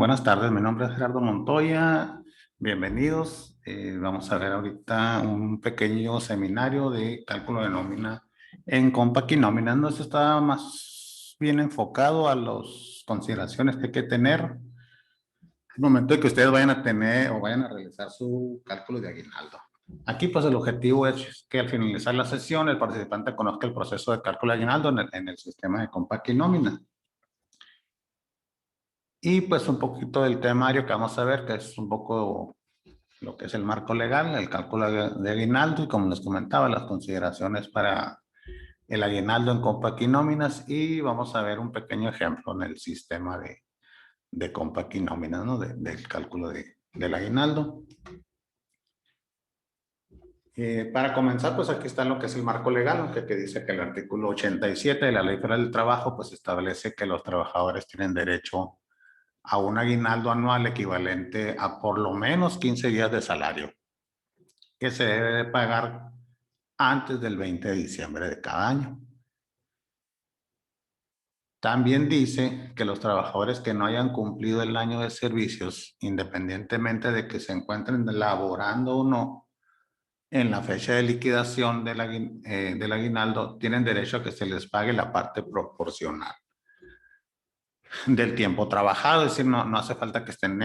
Buenas tardes, mi nombre es Gerardo Montoya. Bienvenidos. Vamos a ver ahorita un pequeño seminario de cálculo de nómina en Compact y Nómina. No, esto está más bien enfocado a las consideraciones que hay que tener al momento de que ustedes vayan a tener o vayan a realizar su cálculo de aguinaldo. Aquí, pues, el objetivo es que al finalizar la sesión el participante conozca el proceso de cálculo de aguinaldo en el sistema de Compact y Nómina. Y pues un poquito del temario que vamos a ver, que es un poco lo que es el marco legal, el cálculo de aguinaldo y, como les comentaba, las consideraciones para el aguinaldo en Compact y Nóminas, y vamos a ver un pequeño ejemplo en el sistema de Compact y Nóminas, ¿no? Del cálculo del aguinaldo. Para comenzar, pues aquí está lo que es el marco legal, que dice que el artículo 87 de la Ley Federal del Trabajo pues establece que los trabajadores tienen derecho a un aguinaldo anual equivalente a por lo menos 15 días de salario, que se debe de pagar antes del 20 de diciembre de cada año. También dice que los trabajadores que no hayan cumplido el año de servicios, independientemente de que se encuentren laborando o no, en la fecha de liquidación del aguinaldo, tienen derecho a que se les pague la parte proporcional del tiempo trabajado. Es decir, no hace falta que estén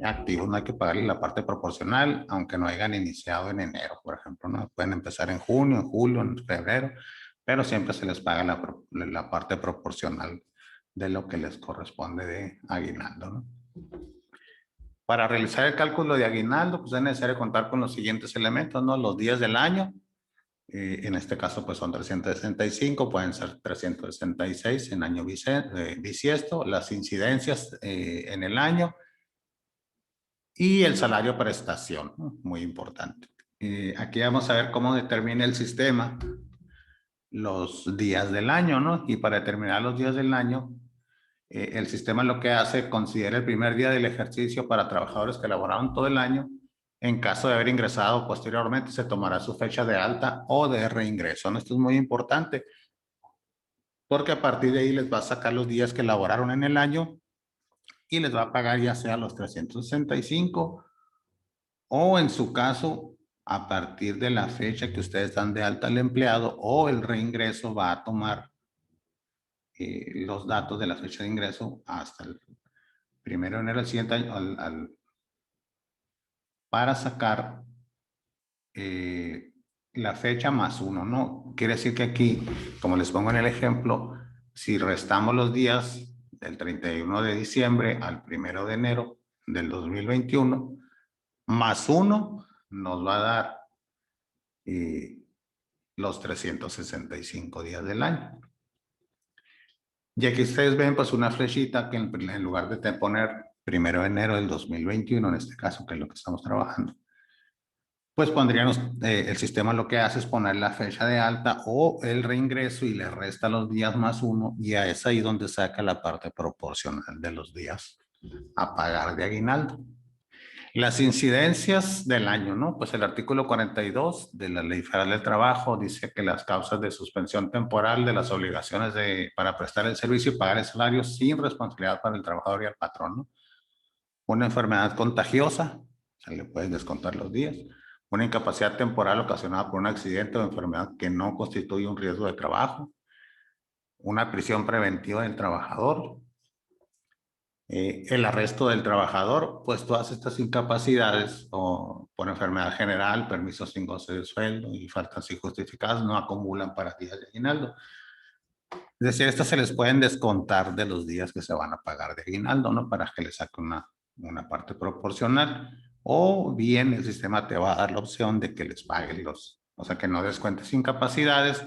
activos, no hay que pagarles la parte proporcional, aunque no hayan iniciado en enero, por ejemplo, ¿no? Pueden empezar en junio, en julio, en febrero, pero siempre se les paga la parte proporcional de lo que les corresponde de aguinaldo, ¿no? Para realizar el cálculo de aguinaldo, pues es necesario contar con los siguientes elementos, ¿no? Los días del año, en este caso pues son 365, pueden ser 366 en año bisiesto, las incidencias en el año y el salario prestación, ¿no? Muy importante. Aquí vamos a ver cómo determina el sistema los días del año, ¿no? Y para determinar los días del año, el sistema lo que hace, considera el primer día del ejercicio para trabajadores que laboraron todo el año. En caso de haber ingresado posteriormente, se tomará su fecha de alta o de reingreso, ¿no? Esto es muy importante porque a partir de ahí les va a sacar los días que laboraron en el año y les va a pagar ya sea los 365 o, en su caso, a partir de la fecha que ustedes dan de alta al empleado, o el reingreso va a tomar los datos de la fecha de ingreso hasta el 1 de enero del siguiente año para sacar la fecha más uno, ¿no? Quiere decir que aquí, como les pongo en el ejemplo, si restamos los días del 31 de diciembre al 1 de enero del 2021, más uno nos va a dar los 365 días del año. Y aquí ustedes ven pues una flechita que en lugar de poner 1 de enero del 2021, en este caso, que es lo que estamos trabajando, pues pondríamos, el sistema lo que hace es poner la fecha de alta o el reingreso y le resta los días más uno, y es ahí donde saca la parte proporcional de los días a pagar de aguinaldo. Las incidencias del año, ¿no? Pues el artículo 42 de la Ley Federal del Trabajo dice que las causas de suspensión temporal de las obligaciones para prestar el servicio y pagar el salario sin responsabilidad para el trabajador y el patrón, ¿no? Una enfermedad contagiosa, se le pueden descontar los días. Una incapacidad temporal ocasionada por un accidente o enfermedad que no constituye un riesgo de trabajo. Una prisión preventiva del trabajador. El arresto del trabajador, pues todas estas incapacidades o por enfermedad general, permisos sin goce de sueldo y faltas injustificadas no acumulan para días de aguinaldo. Es decir, estas se les pueden descontar de los días que se van a pagar de aguinaldo, ¿no? Para que le saque una parte proporcional. O bien el sistema te va a dar la opción de que les pague o sea, que no descuentes incapacidades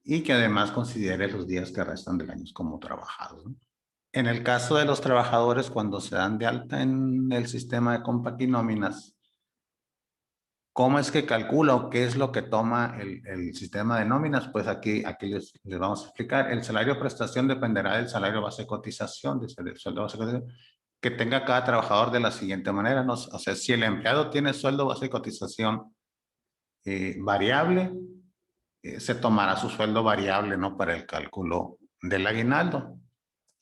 y que además considere los días que restan del año como trabajados, ¿no? En el caso de los trabajadores, cuando se dan de alta en el sistema de Compact y Nóminas, ¿cómo es que calcula o qué es lo que toma el sistema de nóminas? Pues aquí les vamos a explicar. El salario de prestación dependerá del salario base de cotización, del sueldo base de cotización, que tenga cada trabajador de la siguiente manera, ¿no? O sea, si el empleado tiene sueldo base de cotización variable, se tomará su sueldo variable, ¿no? Para el cálculo del aguinaldo.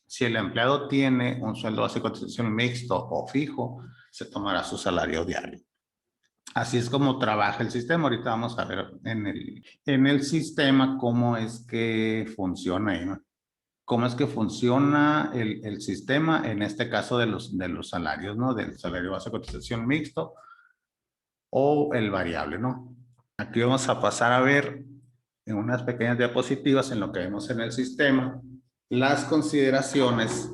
Si el empleado tiene un sueldo base de cotización mixto o fijo, se tomará su salario diario. Así es como trabaja el sistema. Ahorita vamos a ver en el sistema cómo es que funciona, ¿no? Cómo es que funciona el sistema, en este caso de los salarios, ¿no? Del salario base de cotización mixto o el variable, ¿no? Aquí vamos a pasar a ver en unas pequeñas diapositivas en lo que vemos en el sistema, las consideraciones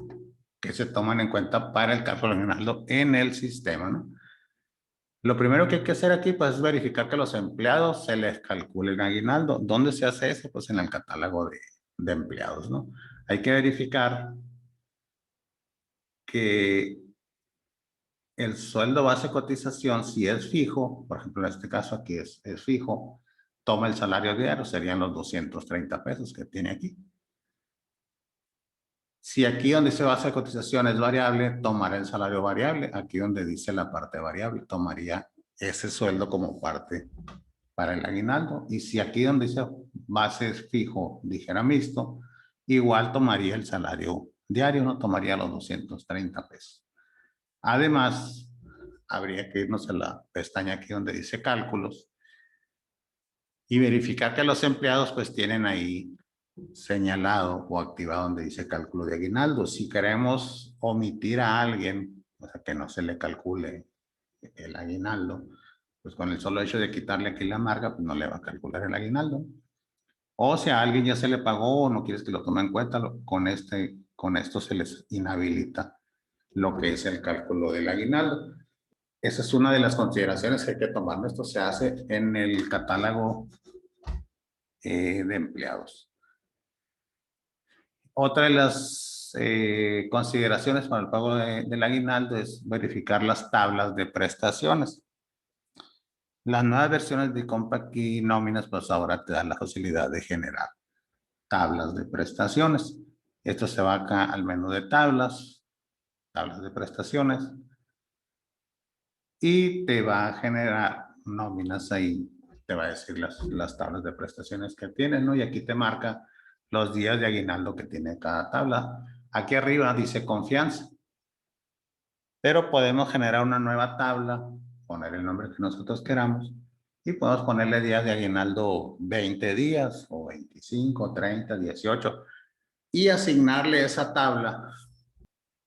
que se toman en cuenta para el cálculo del aguinaldo en el sistema, ¿no? Lo primero que hay que hacer aquí pues, es verificar que a los empleados se les calcule el aguinaldo. ¿Dónde se hace eso? Pues en el catálogo de empleados, ¿no? Hay que verificar que el sueldo base de cotización, si es fijo, por ejemplo, en este caso aquí es fijo, toma el salario diario, serían los 230 pesos que tiene aquí. Si aquí donde dice base de cotización es variable, tomará el salario variable. Aquí donde dice la parte variable, tomaría ese sueldo como parte para el aguinaldo. Y si aquí donde dice base fijo dijera mixto, igual tomaría el salario diario, no tomaría los 230 pesos. Además, habría que irnos a la pestaña aquí donde dice cálculos y verificar que los empleados pues tienen ahí señalado o activado donde dice cálculo de aguinaldo. Si queremos omitir a alguien, o sea, que no se le calcule el aguinaldo, pues con el solo hecho de quitarle aquí la marca, pues no le va a calcular el aguinaldo. O si a alguien ya se le pagó o no quieres que lo tome en cuenta, con esto se les inhabilita lo que es el cálculo del aguinaldo. Esa es una de las consideraciones que hay que tomar. Esto se hace en el catálogo de empleados. Otra de las consideraciones para el pago del aguinaldo es verificar las tablas de prestaciones. Las nuevas versiones de Compact y nóminas, pues ahora te dan la facilidad de generar tablas de prestaciones. Esto se va acá al menú de tablas de prestaciones, y te va a generar nóminas ahí, te va a decir las tablas de prestaciones que tienes, ¿no? Y aquí te marca los días de aguinaldo que tiene cada tabla. Aquí arriba dice confianza, pero podemos generar una nueva tabla, poner el nombre que nosotros queramos y podemos ponerle días de aguinaldo 20 días o 25, 30, 18 y asignarle esa tabla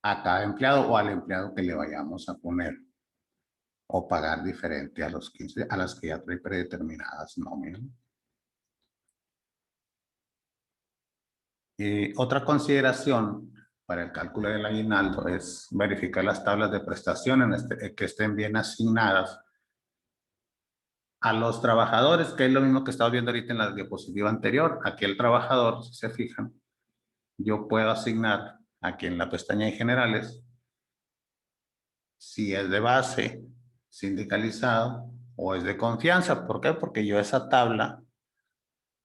a cada empleado o al empleado que le vayamos a poner o pagar diferente a los 15, a las que ya trae predeterminadas nóminas. Otra consideración para el cálculo del aguinaldo es verificar las tablas de prestaciones que estén bien asignadas a los trabajadores, que es lo mismo que estamos viendo ahorita en la diapositiva anterior. Aquí el trabajador, si se fijan, yo puedo asignar aquí en la pestaña de generales si es de base, sindicalizado o es de confianza. ¿Por qué? Porque yo esa tabla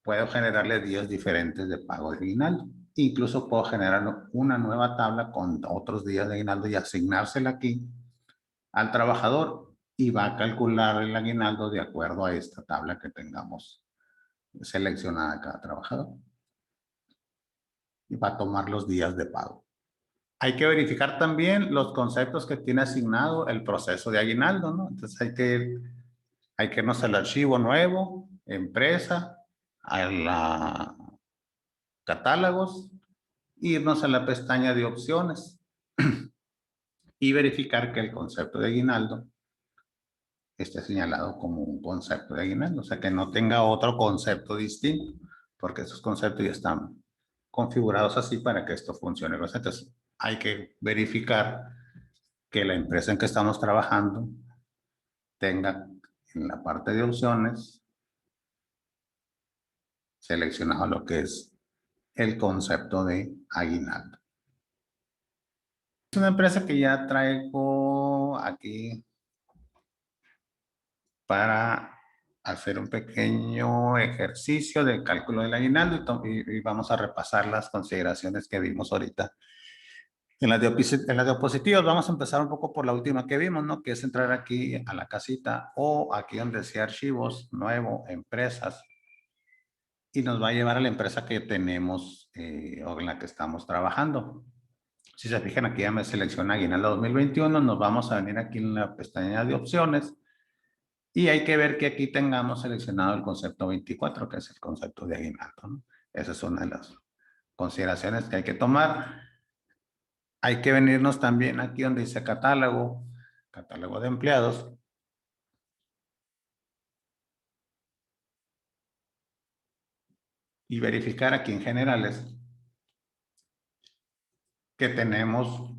puedo generarle días diferentes de pago de aguinaldo. Incluso puedo generar una nueva tabla con otros días de aguinaldo y asignársela aquí al trabajador y va a calcular el aguinaldo de acuerdo a esta tabla que tengamos seleccionada cada trabajador. Y va a tomar los días de pago. Hay que verificar también los conceptos que tiene asignado el proceso de aguinaldo, ¿no? Entonces hay que irnos al archivo nuevo, empresa, a la catálogos, irnos a la pestaña de opciones y verificar que el concepto de aguinaldo esté señalado como un concepto de aguinaldo, o sea, que no tenga otro concepto distinto, porque esos conceptos ya están configurados así para que esto funcione. Entonces, hay que verificar que la empresa en que estamos trabajando tenga en la parte de opciones seleccionado lo que es el concepto de aguinaldo. Es una empresa que ya traigo aquí para hacer un pequeño ejercicio de cálculo del aguinaldo y vamos a repasar las consideraciones que vimos ahorita. En las diapositivas vamos a empezar un poco por la última que vimos, ¿no? Que es entrar aquí a la casita o aquí donde decía archivos, nuevo, empresas, y nos va a llevar a la empresa que tenemos o en la que estamos trabajando. Si se fijan, aquí ya me selecciona aguinaldo 2021, nos vamos a venir aquí en la pestaña de opciones y hay que ver que aquí tengamos seleccionado el concepto 24, que es el concepto de aguinaldo, ¿no? Esa es una de las consideraciones que hay que tomar. Hay que venirnos también aquí donde dice catálogo, catálogo de empleados. Y verificar aquí en generales que tenemos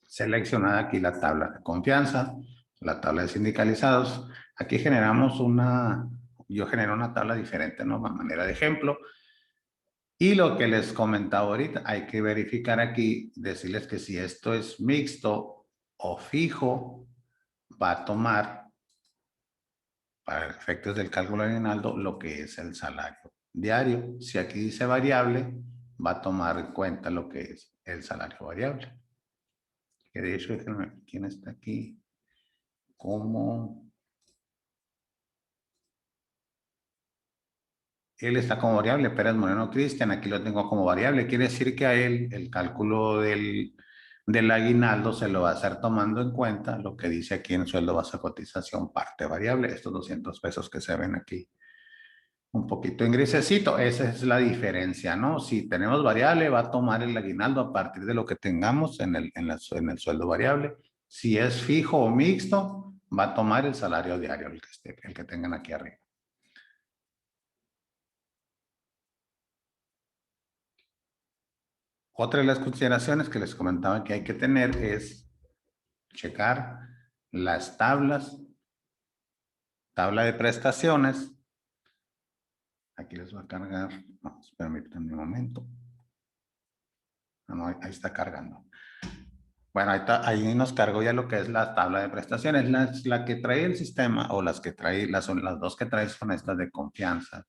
seleccionada aquí la tabla de confianza, la tabla de sindicalizados. Aquí generamos yo genero una tabla diferente, ¿no? A manera de ejemplo. Y lo que les comentaba ahorita, hay que verificar aquí, decirles que si esto es mixto o fijo, va a tomar, para efectos del cálculo de aguinaldo, lo que es el salario diario. Si aquí dice variable, va a tomar en cuenta lo que es el salario variable. Que de hecho, déjenme ver quién está aquí. Como él está como variable, Pérez Moreno Cristian, aquí lo tengo como variable. Quiere decir que a él el cálculo del aguinaldo se lo va a hacer tomando en cuenta lo que dice aquí en sueldo base cotización, parte variable, estos 200 pesos que se ven aquí. Un poquito en grisecito, esa es la diferencia, ¿no? Si tenemos variable, va a tomar el aguinaldo a partir de lo que tengamos en el sueldo variable. Si es fijo o mixto, va a tomar el salario diario, el que tengan aquí arriba. Otra de las consideraciones que les comentaba que hay que tener es checar las tabla de prestaciones. Aquí les va a cargar, vamos, permítanme un momento. No, ahí está cargando. Bueno, ahí nos cargó ya lo que es la tabla de prestaciones. La que trae el sistema o las que trae, son las dos que trae son estas de confianza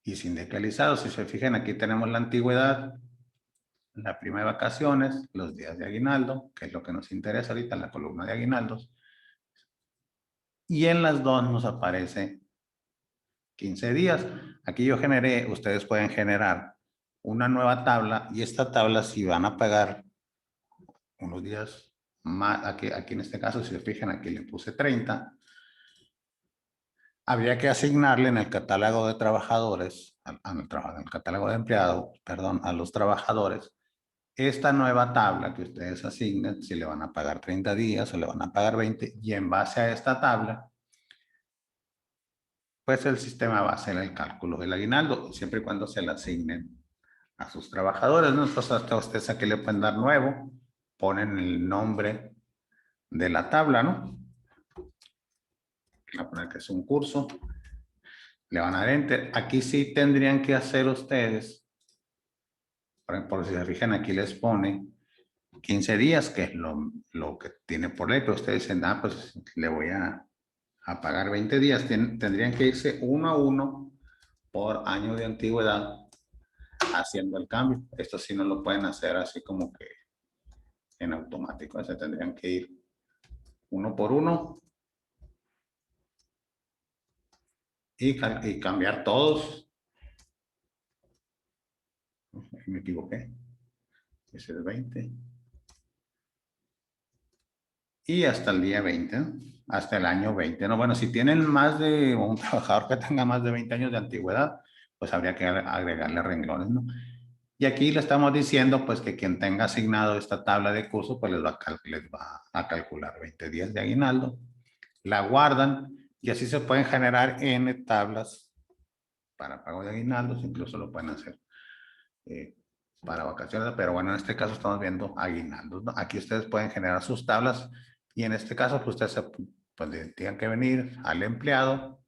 y sindicalizados. Si se fijan, aquí tenemos la antigüedad, la prima de vacaciones, los días de aguinaldo, que es lo que nos interesa ahorita, la columna de aguinaldos. Y en las dos nos aparece 15 días. Aquí yo generé, ustedes pueden generar una nueva tabla y esta tabla si van a pagar unos días más, aquí en este caso si se fijan aquí le puse 30, habría que asignarle en el catálogo de trabajadores, en el catálogo de empleados, perdón, a los trabajadores, esta nueva tabla que ustedes asignen, si le van a pagar 30 días o le van a pagar 20, y en base a esta tabla, pues el sistema va a hacer el cálculo del aguinaldo, siempre y cuando se le asignen a sus trabajadores, ¿no? Entonces, hasta ustedes aquí le pueden dar nuevo, ponen el nombre de la tabla, ¿no? Voy a poner que es un curso, le van a dar enter. Aquí sí tendrían que hacer ustedes, por si se fijan, aquí les pone 15 días, que es lo que tiene por ley, pero ustedes dicen, pues le voy a pagar 20 días. Tendrían que irse uno a uno por año de antigüedad haciendo el cambio. Esto sí no lo pueden hacer así como que en automático. Se tendrían que ir uno por uno y cambiar todos. Me equivoqué. Ese es 20. Y hasta el día 20, ¿no? Hasta el año 20, ¿no? Bueno, si tienen más de un trabajador que tenga más de 20 años de antigüedad, pues habría que agregarle renglones, ¿no? Y aquí le estamos diciendo, pues, que quien tenga asignado esta tabla de curso, pues les va a calcular 20 días de aguinaldo, la guardan y así se pueden generar N tablas para pago de aguinaldos, incluso lo pueden hacer para vacaciones, pero bueno, en este caso estamos viendo aguinaldos, ¿no? Aquí ustedes pueden generar sus tablas y en este caso, pues ustedes pues, tienen que venir al empleado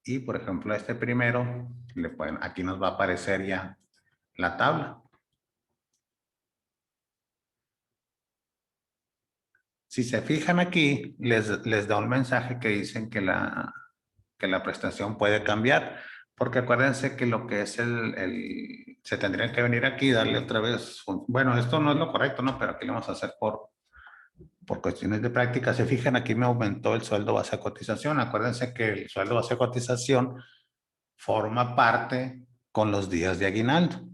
y, por ejemplo, a este primero, aquí nos va a aparecer ya la tabla. Si se fijan aquí, les da un mensaje que dicen que la prestación puede cambiar, porque acuérdense que lo que es se tendría que venir aquí y darle otra vez, bueno, esto no es lo correcto, ¿no? Pero aquí lo vamos a hacer por cuestiones de práctica. Se fijan, aquí me aumentó el sueldo base de cotización. Acuérdense que el sueldo base de cotización forma parte con los días de aguinaldo.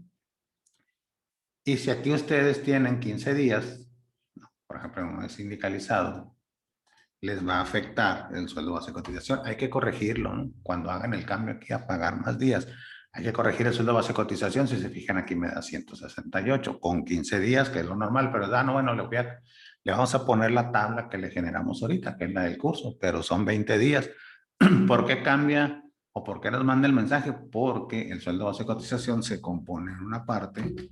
Y si aquí ustedes tienen 15 días, por ejemplo, en un sindicalizado, les va a afectar el sueldo base de cotización. Hay que corregirlo, ¿no? Cuando hagan el cambio aquí a pagar más días, hay que corregir el sueldo base de cotización. Si se fijan aquí me da 168 con 15 días, que es lo normal, pero no, bueno, le vamos a poner la tabla que le generamos ahorita, que es la del curso, pero son 20 días. ¿Por qué cambia o por qué nos manda el mensaje? Porque el sueldo base de cotización se compone en una parte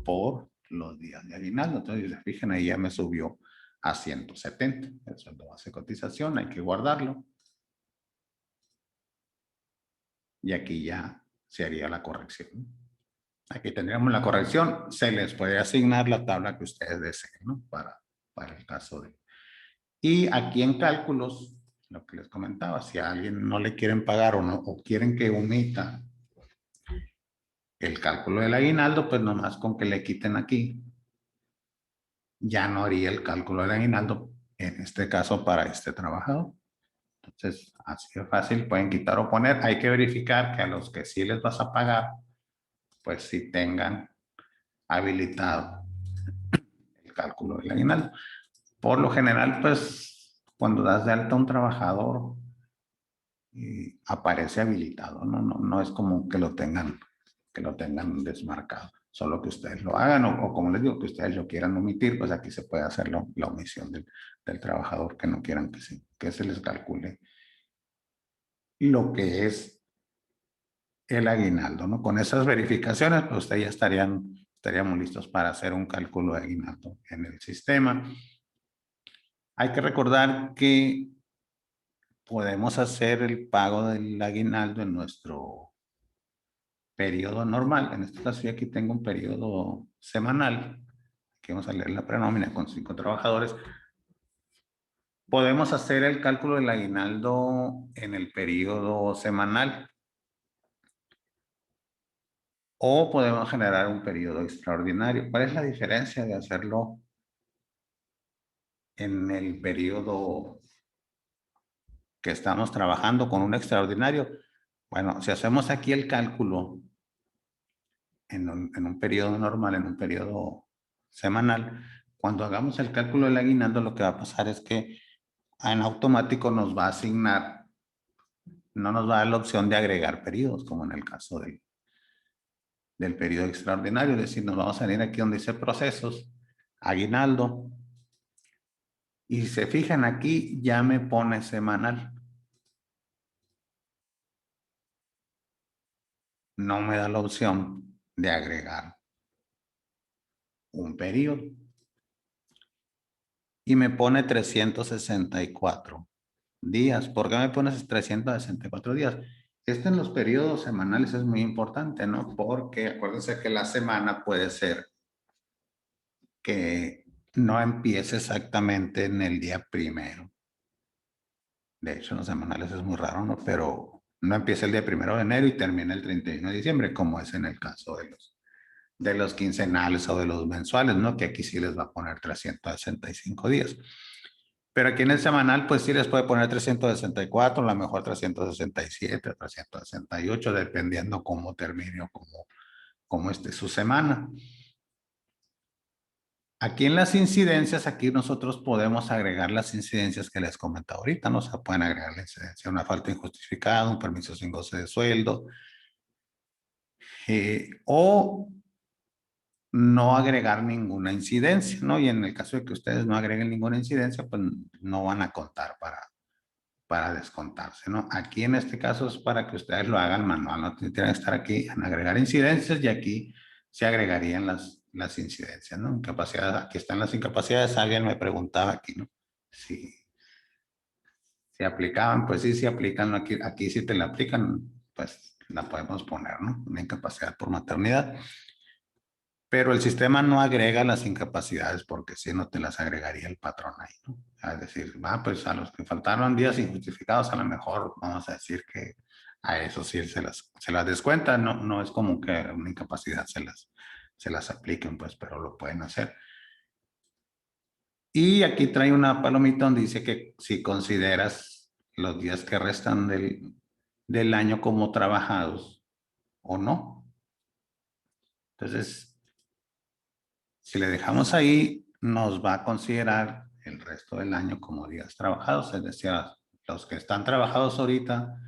por los días de aguinaldo. Entonces, si se fijan, ahí ya me subió a 170. El sueldo base de cotización, hay que guardarlo. Y aquí ya se haría la corrección. Aquí tendríamos la corrección. Se les puede asignar la tabla que ustedes deseen, ¿no? Para el caso de... Y aquí en cálculos, lo que les comentaba, si a alguien no le quieren pagar o, no, o quieren que omita el cálculo del aguinaldo, pues nomás con que le quiten aquí, ya no haría el cálculo del aguinaldo, en este caso para este trabajador. Entonces, así de fácil, pueden quitar o poner. Hay que verificar que a los que sí les vas a pagar, pues sí tengan habilitado el cálculo del aguinaldo. Por lo general, pues, cuando das de alta a un trabajador, aparece habilitado, no es como que lo tengan desmarcado. Solo que ustedes lo hagan o como les digo, que ustedes lo quieran omitir, pues aquí se puede hacer la omisión del trabajador que no quieran que se les calcule lo que es el aguinaldo, ¿no? Con esas verificaciones, pues ustedes ya estaríamos listos para hacer un cálculo de aguinaldo en el sistema. Hay que recordar que podemos hacer el pago del aguinaldo en nuestro periodo normal. En este caso, yo aquí tengo un periodo semanal. Aquí vamos a leer la prenómina con 5 trabajadores. Podemos hacer el cálculo del aguinaldo en el periodo semanal o podemos generar un periodo extraordinario. ¿Cuál es la diferencia de hacerlo en el periodo que estamos trabajando con un extraordinario? Bueno, si hacemos aquí el cálculo en un periodo normal, en un periodo semanal, cuando hagamos el cálculo del aguinaldo, lo que va a pasar es que en automático nos va a asignar, no nos va a dar la opción de agregar periodos, como en el caso del periodo extraordinario. Es decir, nos vamos a venir aquí donde dice procesos, aguinaldo, y si se fijan aquí, ya me pone semanal. No me da la opción de agregar un periodo. Y me pone 364 días. ¿Por qué me pones 364 días? Esto en los periodos semanales es muy importante, ¿no? Porque acuérdense que la semana puede ser que no empiece exactamente en el día primero. De hecho, en los semanales es muy raro, ¿no? Pero no empieza el día 1 de enero y termina el 31 de diciembre, como es en el caso de los quincenales o de los mensuales, ¿no? Que aquí sí les va a poner 365 días. Pero aquí en el semanal, pues sí les puede poner 364, a lo mejor 367, 368, dependiendo cómo termine o cómo esté su semana. Aquí en las incidencias, aquí nosotros podemos agregar las incidencias que les comentaba ahorita, ¿no? O sea, pueden agregar la incidencia, una falta injustificada, un permiso sin goce de sueldo, o no agregar ninguna incidencia, ¿no? Y en el caso de que ustedes no agreguen ninguna incidencia, pues no van a contar para descontarse, ¿no? Aquí en este caso es para que ustedes lo hagan manual, no tienen que estar aquí en agregar incidencias y aquí se agregarían las incidencias, ¿no? Incapacidades, aquí están las incapacidades, alguien me preguntaba aquí, ¿no? Si aplicaban, pues sí, si aplican, aquí si te la aplican, pues la podemos poner, ¿no? Una incapacidad por maternidad. Pero el sistema no agrega las incapacidades porque si no te las agregaría el patrón ahí, ¿no? Es decir, pues a los que faltaron días injustificados, a lo mejor vamos a decir que a eso sí se las descuentan, no es como que una incapacidad se las apliquen, pues, pero lo pueden hacer. Y aquí trae una palomita donde dice que si consideras los días que restan del año como trabajados o no. Entonces, si le dejamos ahí, nos va a considerar el resto del año como días trabajados, es decir, los que están trabajados ahorita,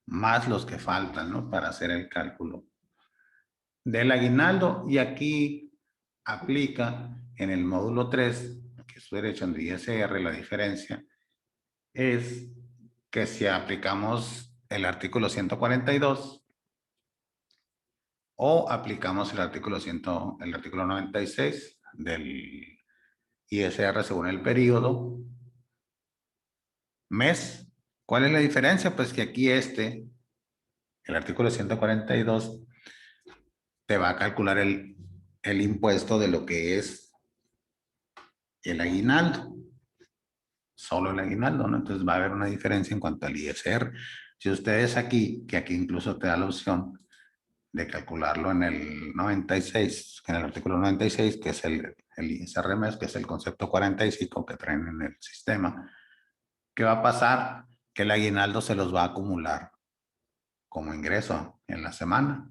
más los que faltan, ¿no? Para hacer el cálculo del aguinaldo. Y aquí aplica en el módulo 3, que es su derecho en ISR, la diferencia es que si aplicamos el artículo 142 o aplicamos el artículo 96 del ISR según el periodo, mes. ¿Cuál es la diferencia? Pues que aquí el artículo 142, te va a calcular el impuesto de lo que es el aguinaldo. Solo el aguinaldo, ¿no? Entonces va a haber una diferencia en cuanto al ISR. Si ustedes aquí, que aquí incluso te da la opción de calcularlo en el 96, en el artículo 96, que es el ISR mes, que es el concepto 45 que traen en el sistema, ¿qué va a pasar? Que el aguinaldo se los va a acumular como ingreso en la semana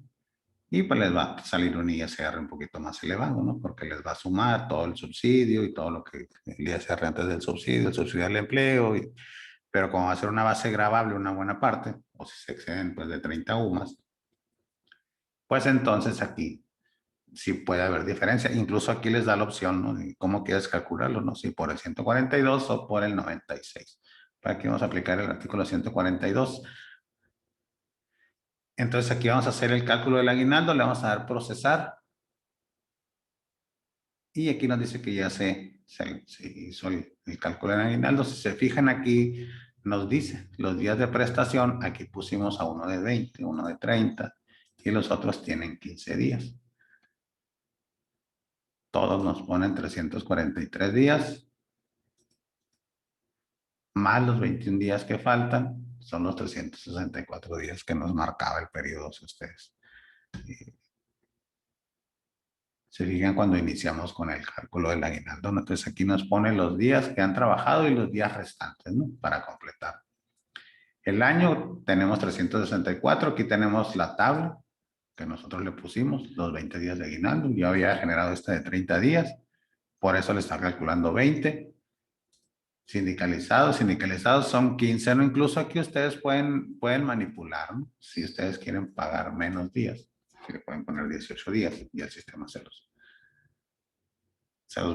y pues les va a salir un ISR un poquito más elevado, ¿no? Porque les va a sumar todo el subsidio y todo lo que el ISR antes del subsidio, el subsidio al empleo, pero como va a ser una base gravable una buena parte, o si se exceden pues de 30 UMAS, pues entonces aquí sí puede haber diferencia. Incluso aquí les da la opción, ¿no? De cómo quieres calcularlo, ¿no? Si por el 142 o por el 96. Aquí vamos a aplicar el artículo 142. Entonces aquí vamos a hacer el cálculo del aguinaldo, le vamos a dar procesar. Y aquí nos dice que ya se hizo el cálculo del aguinaldo. Si se fijan aquí, nos dice los días de prestación. Aquí pusimos a uno de 20, uno de 30 y los otros tienen 15 días. Todos nos ponen 343 días, más los 21 días que faltan, son los 364 días que nos marcaba el periodo, si ustedes se fijan cuando iniciamos con el cálculo del aguinaldo. Entonces aquí nos pone los días que han trabajado y los días restantes, ¿no? Para completar. El año tenemos 364, aquí tenemos la tabla que nosotros le pusimos, los 20 días de aguinaldo. Yo había generado esta de 30 días, por eso le está calculando 20. Sindicalizados son 15, ¿no? Incluso aquí ustedes pueden manipular, ¿no? Si ustedes quieren pagar menos días, si le pueden poner 18 días y el sistema se los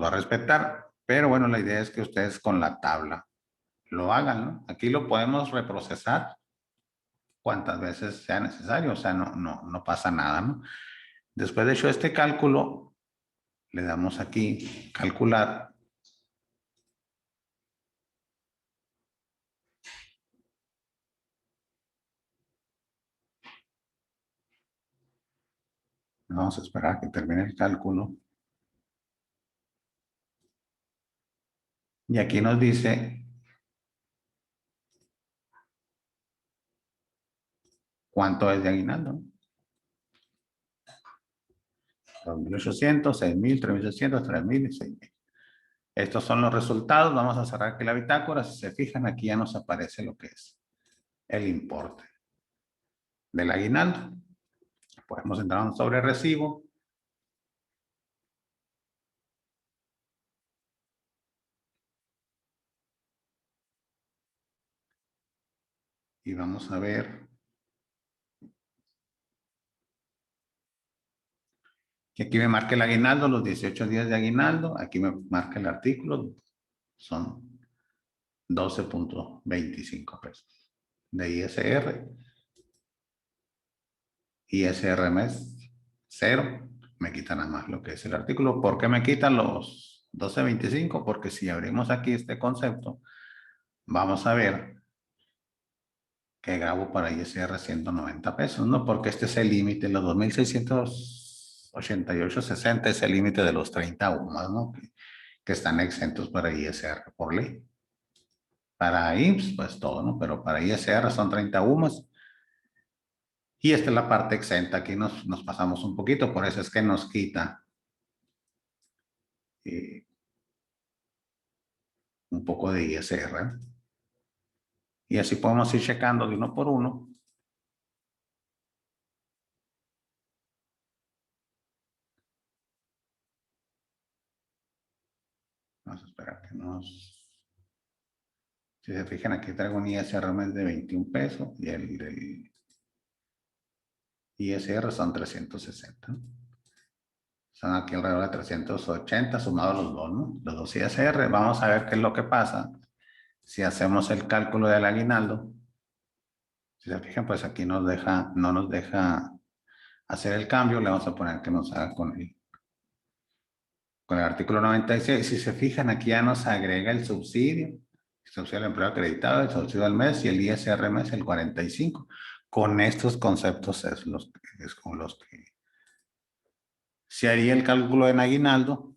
va a respetar. Pero bueno, la idea es que ustedes con la tabla lo hagan, ¿no? Aquí lo podemos reprocesar cuantas veces sea necesario, o sea, no pasa nada, ¿no? Después de hecho este cálculo, le damos aquí calcular. Vamos a esperar a que termine el cálculo. Y aquí nos dice cuánto es de aguinaldo. 2.800, 6.000, 3.600, 3.000 y 6.000. Estos son los resultados. Vamos a cerrar aquí la bitácora. Si se fijan, aquí ya nos aparece lo que es el importe del aguinaldo. Podemos entrar a un sobre recibo. Y vamos a ver que aquí me marca el aguinaldo, los 18 días de aguinaldo. Aquí me marca el artículo. Son 12.25 pesos de ISR. ISR mes 0. Me quitan nada más lo que es el artículo. ¿Por qué me quitan los 12.25? Porque si abrimos aquí este concepto, vamos a ver que grabo para ISR 190 pesos, ¿no? Porque este es el límite, los 2.688.60 es el límite de los 30 UMAS, ¿no? Que están exentos para ISR por ley. Para IMSS, pues todo, ¿no? Pero para ISR son 30 UMAS. Y esta es la parte exenta. Aquí nos pasamos un poquito, por eso es que nos quita un poco de ISR. Y así podemos ir checando de uno por uno Vamos a esperar que nos... Si se fijan, aquí traigo un ISR mes de 21 pesos y el del ISR son 360. Son aquí alrededor de 380 sumados los dos, ¿no? Los dos ISR. Vamos a ver qué es lo que pasa si hacemos el cálculo del aguinaldo. Si se fijan, pues aquí nos deja, no nos deja hacer el cambio. Le vamos a poner que nos haga con el artículo 96. Si se fijan, aquí ya nos agrega el subsidio al empleo acreditado, el subsidio al mes y el ISR mes, el 45. Con estos conceptos es con los que se haría el cálculo en aguinaldo.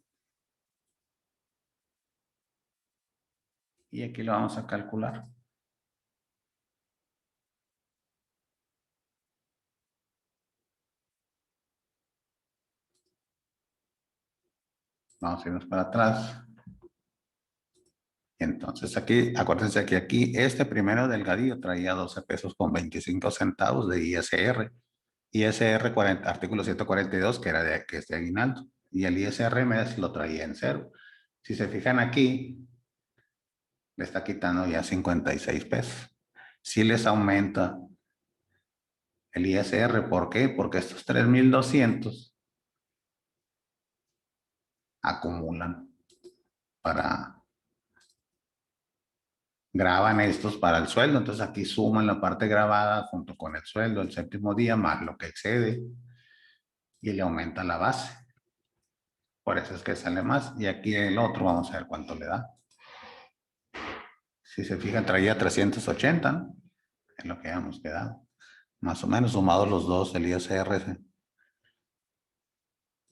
Y aquí lo vamos a calcular. Vamos a irnos para atrás. Entonces aquí, acuérdense que aquí este primero delgadillo traía 12 pesos con 25 centavos de ISR. ISR 40, artículo 142, que es de aguinaldo. Y el ISR mes lo traía en cero. Si se fijan aquí, le está quitando ya 56 pesos. Si les aumenta el ISR, ¿por qué? Porque estos 3,200 acumulan para graban estos para el sueldo, entonces aquí suman la parte grabada junto con el sueldo el séptimo día más lo que excede y le aumenta la base. Por eso es que sale más. Y aquí el otro, vamos a ver cuánto le da. Si se fijan, traía 380, ¿no? Es lo que habíamos quedado. Más o menos, sumados los dos, el ISR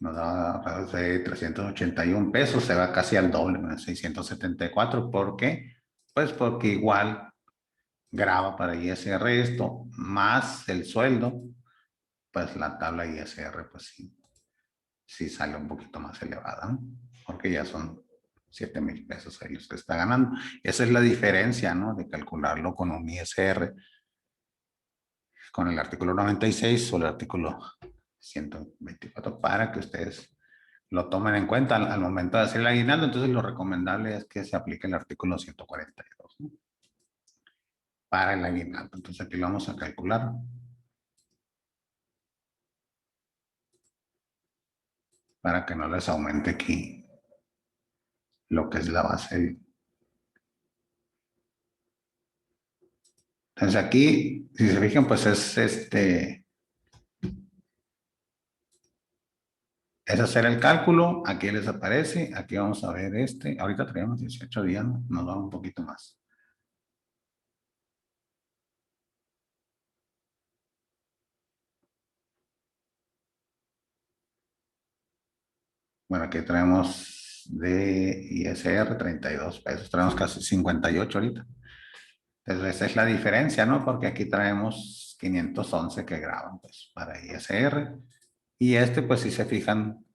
nos da alrededor de 381 pesos, se va casi al doble, 674. ¿Por qué? Pues porque igual graba para ISR esto, más el sueldo, pues la tabla ISR, pues sí sale un poquito más elevada, ¿no? Porque ya son 7,000 pesos ahí los que está ganando. Esa es la diferencia, ¿no? De calcularlo con un ISR, con el artículo 96 o el artículo 124, para que ustedes lo tomen en cuenta al momento de hacer el aguinaldo. Entonces lo recomendable es que se aplique el artículo 142, ¿no? Para el aguinaldo. Entonces aquí lo vamos a calcular. Para que no les aumente aquí lo que es la base. Entonces aquí, si se fijan, pues es es hacer el cálculo. Aquí les aparece, aquí vamos a ver ahorita traemos 18 días, ¿no? Nos va un poquito más. Bueno, aquí traemos de ISR 32 pesos, traemos casi 58 ahorita. Entonces esa es la diferencia, ¿no? Porque aquí traemos 511 que graban, pues, para ISR. Y pues si se fijan,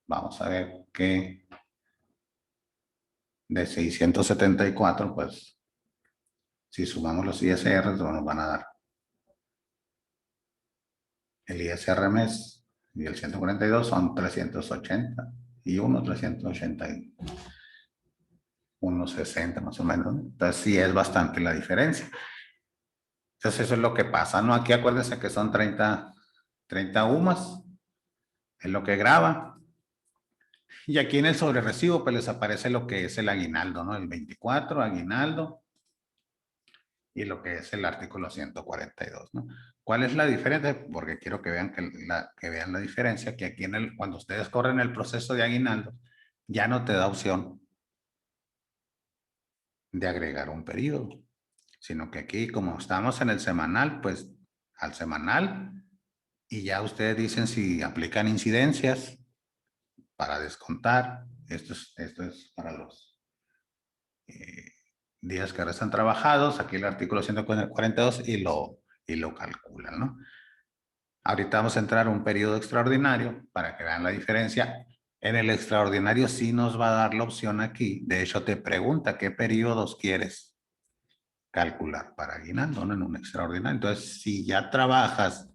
vamos a ver que de 674, pues, si sumamos los ISR, nos van a dar el ISR mes y el 142 son 380 y uno 380 y 160 más o menos, ¿no? Entonces sí es bastante la diferencia. Entonces eso es lo que pasa, ¿no? Aquí acuérdense que son 30 UMAS, es lo que graba. Y aquí en el sobrerecibo pues les aparece lo que es el aguinaldo, ¿no? El 24, aguinaldo, y lo que es el artículo 142, ¿no? ¿Cuál es la diferencia? Porque quiero que vean que vean la diferencia, que aquí cuando ustedes corren el proceso de aguinaldo, ya no te da opción de agregar un periodo, sino que aquí como estamos en el semanal, pues al semanal, y ya ustedes dicen si aplican incidencias para descontar. Esto es para los días que restan trabajados. Aquí el artículo 142 y lo calculan, ¿no? Ahorita vamos a entrar a un periodo extraordinario para que vean la diferencia. En el extraordinario sí nos va a dar la opción aquí. De hecho, te pregunta qué periodos quieres calcular para aguinaldo, ¿no? En un extraordinario. Entonces, si ya trabajas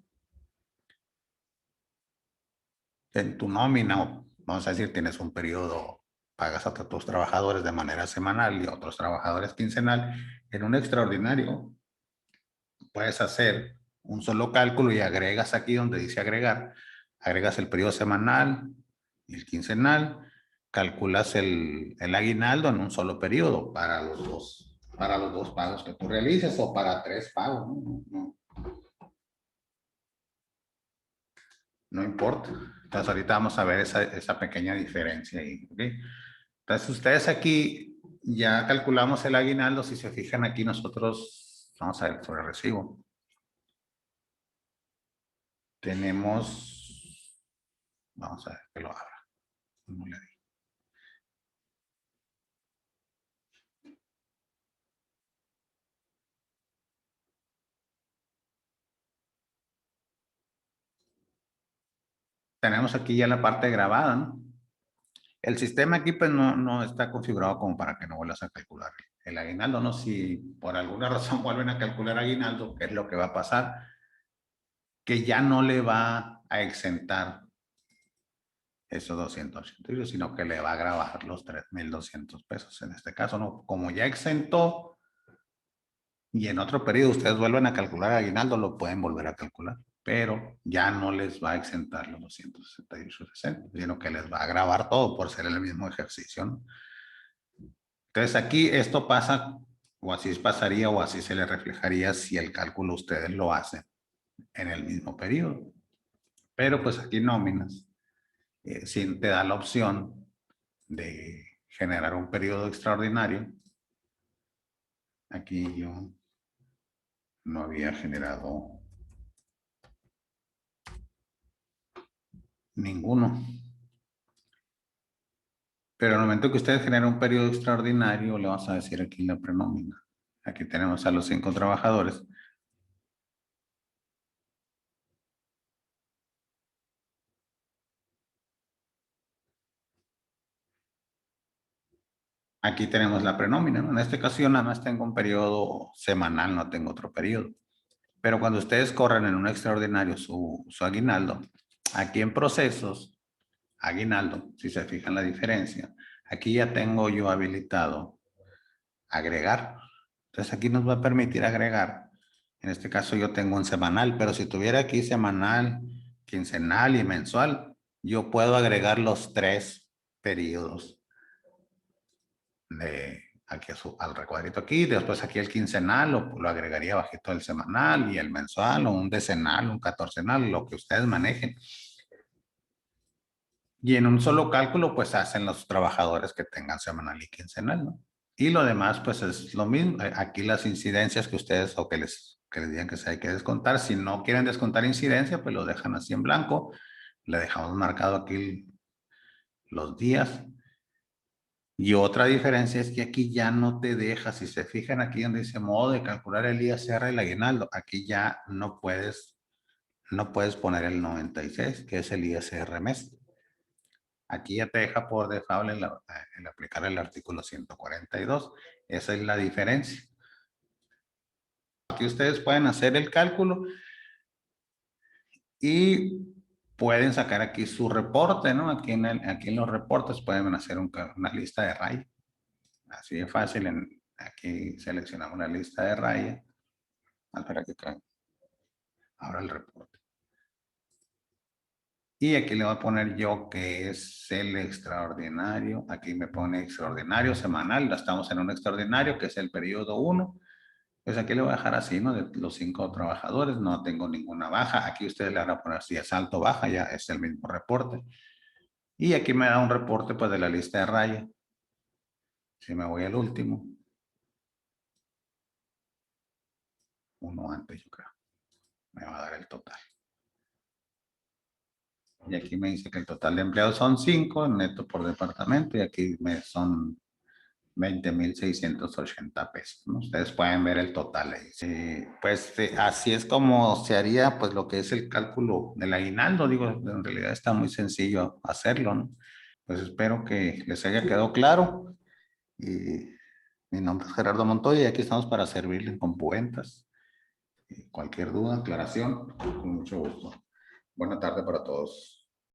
en tu nómina, vamos a decir, tienes un periodo pagas a tus trabajadores de manera semanal y otros trabajadores quincenal. En un extraordinario puedes hacer un solo cálculo y agregas aquí donde dice agregar, agregas el periodo semanal y el quincenal, calculas el aguinaldo en un solo periodo para los dos pagos que tú realices o para 3 pagos, no importa. Entonces ahorita vamos a ver esa pequeña diferencia ahí, ¿okay? Entonces ustedes aquí ya calculamos el aguinaldo. Si se fijan aquí nosotros, vamos a ver sobre el recibo. Tenemos, vamos a ver que lo abra. ¿Cómo le digo? Tenemos aquí ya la parte grabada, ¿no? El sistema aquí pues no está configurado como para que no vuelvas a calcular el aguinaldo, ¿no? Si por alguna razón vuelven a calcular aguinaldo, ¿qué es lo que va a pasar? Que ya no le va a exentar esos 280, sino que le va a grabar los 3,200 pesos en este caso, ¿no? Como ya exentó y en otro periodo ustedes vuelven a calcular aguinaldo, lo pueden volver a calcular, pero ya no les va a exentar los 268.60, sino que les va a grabar todo por ser el mismo ejercicio, ¿no? Entonces aquí esto pasa, o así pasaría, o así se le reflejaría si el cálculo ustedes lo hacen en el mismo periodo. Pero pues aquí nóminas, sí te da la opción de generar un periodo extraordinario. Aquí yo no había generado ninguno. Pero en el momento que ustedes generan un periodo extraordinario, le vamos a decir aquí la prenómina. Aquí tenemos a los 5 trabajadores. Aquí tenemos la prenómina, ¿no? En esta ocasión nada más tengo un periodo semanal, no tengo otro periodo. Pero cuando ustedes corren en un extraordinario su aguinaldo, aquí en procesos, aguinaldo, si se fijan la diferencia, aquí ya tengo yo habilitado agregar. Entonces aquí nos va a permitir agregar. En este caso yo tengo un semanal, pero si tuviera aquí semanal, quincenal y mensual, yo puedo agregar los 3 periodos de aquí al recuadrito aquí, después aquí el quincenal lo agregaría bajito el semanal y el mensual o un decenal, un catorcenal, lo que ustedes manejen. Y en un solo cálculo pues hacen los trabajadores que tengan semanal y quincenal, ¿no? Y lo demás pues es lo mismo. Aquí las incidencias que ustedes o que les digan que se hay que descontar, si no quieren descontar incidencia pues lo dejan así en blanco, le dejamos marcado aquí los días. Y otra diferencia es que aquí ya no te deja, si se fijan aquí donde dice modo de calcular el ISR y el aguinaldo, aquí ya no puedes poner el 96, que es el ISR mes. Aquí ya te deja por default el aplicar el artículo 142. Esa es la diferencia. Aquí ustedes pueden hacer el cálculo y pueden sacar aquí su reporte, ¿no? Aquí en los reportes pueden hacer una lista de rayas. Así de fácil. Aquí seleccionamos la lista de rayas. Espera que abra el reporte. Y aquí le voy a poner yo que es el extraordinario. Aquí me pone extraordinario semanal. Estamos en un extraordinario que es el periodo 1. Pues aquí le voy a dejar así, ¿no? De los 5 trabajadores, no tengo ninguna baja. Aquí ustedes le van a poner si es alto o baja, ya es el mismo reporte. Y aquí me da un reporte pues de la lista de raya. Si me voy al último. Uno antes, yo creo. Me va a dar el total. Y aquí me dice que el total de empleados son 5, neto por departamento, y aquí son 20,680 pesos, ¿no? Ustedes pueden ver el total ahí. Pues así es como se haría pues lo que es el cálculo del aguinaldo. Digo, en realidad está muy sencillo hacerlo, ¿no? Pues espero que les haya quedado claro. Y mi nombre es Gerardo Montoya y aquí estamos para servirles con cuentas. Cualquier duda, aclaración, con mucho gusto. Buena tarde para todos.